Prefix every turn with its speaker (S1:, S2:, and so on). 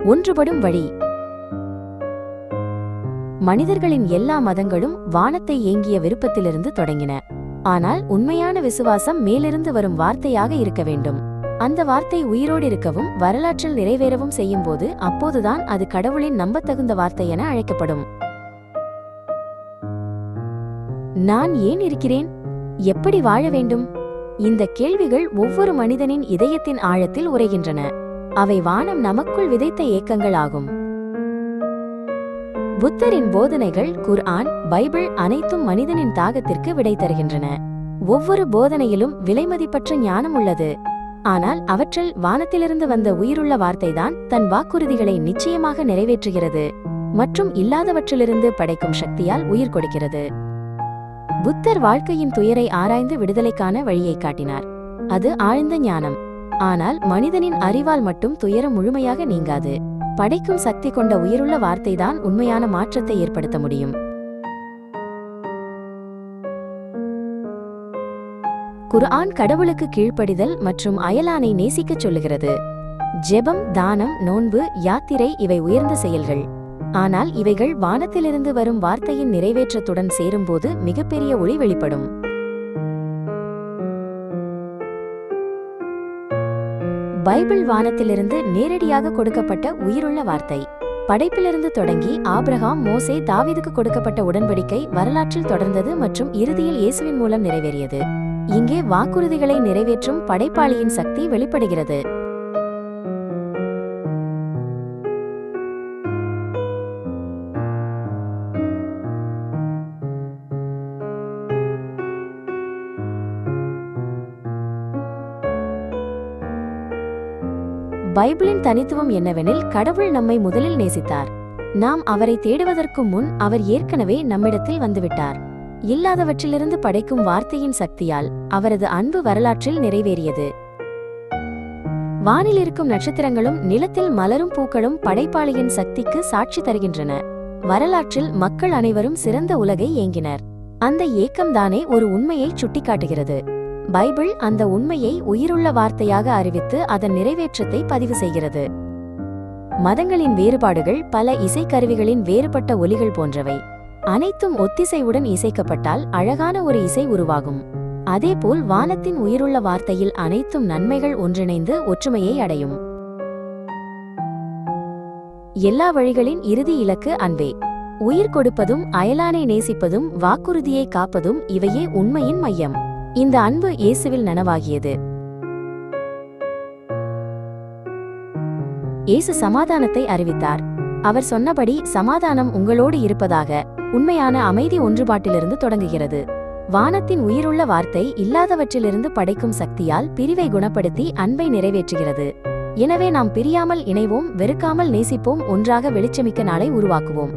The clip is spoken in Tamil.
S1: ஒன்றுபடும் வழி. மனிதர்களின் எல்லா மதங்களும் வானத்தை ஏங்கிய விருப்பத்திலிருந்து தொடங்கின. ஆனால் உண்மையான விசுவாசம் மேலிருந்து வரும் வார்த்தையாக இருக்க வேண்டும். அந்த வார்த்தை உயிரோடு இருக்கவும் வரலாற்றில் நிறைவேறவும் செய்யும்போது அப்போதுதான் அது கடவுளின் நம்பத்தகுந்த வார்த்தை என அழைக்கப்படும். நான் ஏன் இருக்கிறேன்? எப்படி வாழ வேண்டும்? இந்த கேள்விகள் ஒவ்வொரு மனிதனின் இதயத்தின் ஆழத்தில் உறைகின்றன. அவை வானம் நமக்குள் விதைத்த ஏக்கங்கள் ஆகும். புத்தரின் போதனைகள், குர்ஆன், பைபிள் அனைத்தும் மனிதனின் தாகத்திற்கு விடை தருகின்றன. ஒவ்வொரு போதனையிலும் விலைமதிப்பற்ற ஞானம் உள்ளது. ஆனால் அவற்றில் வானத்திலிருந்து வந்த உயிருள்ள வார்த்தைதான் தன் வாக்குறுதிகளை நிச்சயமாக நிறைவேற்றுகிறது மற்றும் இல்லாதவற்றிலிருந்து படைக்கும் சக்தியால் உயிர் கொடுக்கிறது. புத்தர் வாழ்க்கையின் துயரை ஆராய்ந்து விடுதலைக்கான வழியை காட்டினார். அது ஆழ்ந்த ஞானம். ஆனால் மனிதனின் அறிவால் மட்டும் துயரம் முழுமையாக நீங்காது. படைக்கும் சக்தி கொண்ட உயிருள்ள வார்த்தைதான் உண்மையான மாற்றத்தை ஏற்படுத்த முடியும். குர்ஆன் கடவுளுக்கு கீழ்ப்படிதல் மற்றும் அயலானை நேசிக்கச் சொல்லுகிறது. ஜெபம், தானம், நோன்பு, யாத்திரை இவை உயர்ந்த செயல்கள். ஆனால் இவைகள் வானத்திலிருந்து வரும் வார்த்தையின் நிறைவேற்றத்துடன் சேரும்போது மிகப்பெரிய ஒளி வெளிப்படும். பைபிள் வானத்திலிருந்து நேரடியாக கொடுக்கப்பட்ட உயிருள்ள வார்த்தை. படைப்பிலிருந்து தொடங்கி ஆபிரகாம், மோசே, தாவீதுக்கு கொடுக்கப்பட்ட உடன்படிக்கை வரலாற்றில் தொடர்ந்தது மற்றும் இறுதியில் இயேசுவின் மூலம் நிறைவேறியது. இங்கே வாக்குறுதிகளை நிறைவேற்றும் படைப்பாளியின் சக்தி வெளிப்படுகிறது. பைபிளின் தனித்துவம் என்னவெனில், கடவுள் நம்மை முதலில் நேசித்தார். நாம் அவரை தேடுவதற்கு முன் அவர் ஏற்கனவே நம்மிடத்தில் வந்துவிட்டார். இல்லாதவற்றிலிருந்து படைக்கும் வார்த்தையின் சக்தியால் அவரது அன்பு வரலாற்றில் நிறைவேறியது. வானில் இருக்கும் நட்சத்திரங்களும் நிலத்தில் மலரும் பூக்களும் படைப்பாளியின் சக்திக்கு சாட்சி தருகின்றன. வரலாற்றில் மக்கள் அனைவரும் சிறந்த உலகை ஏங்கினர். அந்த ஏக்கம்தானே ஒரு உண்மையை சுட்டிக்காட்டுகிறது. பைபிள் அந்த உண்மையை உயிருள்ள வார்த்தையாக அறிவித்து அதன் நிறைவேற்றத்தை பதிவு செய்கிறது. மதங்களின் வேறுபாடுகள் பல இசைக்கருவிகளின் வேறுபட்ட ஒலிகள் போன்றவை. அனைத்தும் ஒத்திசைவுடன் இசைக்கப்பட்டால் அழகான ஒரு இசை உருவாகும். அதேபோல் வானத்தின் உயிருள்ள வார்த்தையில் அனைத்தும் நன்மைகள் ஒன்றிணைந்து ஒற்றுமையை அடையும். எல்லா வழிகளின் இறுதி இலக்கு அன்பே. உயிர் கொடுப்பதும் அயலானை நேசிப்பதும் வாக்குறுதியை காப்பதும் இவையே உண்மையின் மையம். இந்த அன்பு இயேசுவில் நனவாகியது. இயேசு சமாதானத்தை அறிவித்தார். அவர் சொன்னபடி சமாதானம் உங்களோடு இருப்பதாக. உண்மையான அமைதி ஒன்றுபாட்டிலிருந்து தொடங்குகிறது. வானத்தின் உயிருள்ள வார்த்தை இல்லாதவற்றிலிருந்து படைக்கும் சக்தியால் பிரிவை குணப்படுத்தி அன்பை நிறைவேற்றுகிறது. எனவே நாம் பிரியாமல் இணைவோம், வெறுக்காமல் நேசிப்போம், ஒன்றாக வெளிச்சமிக்க நாளை உருவாக்குவோம்.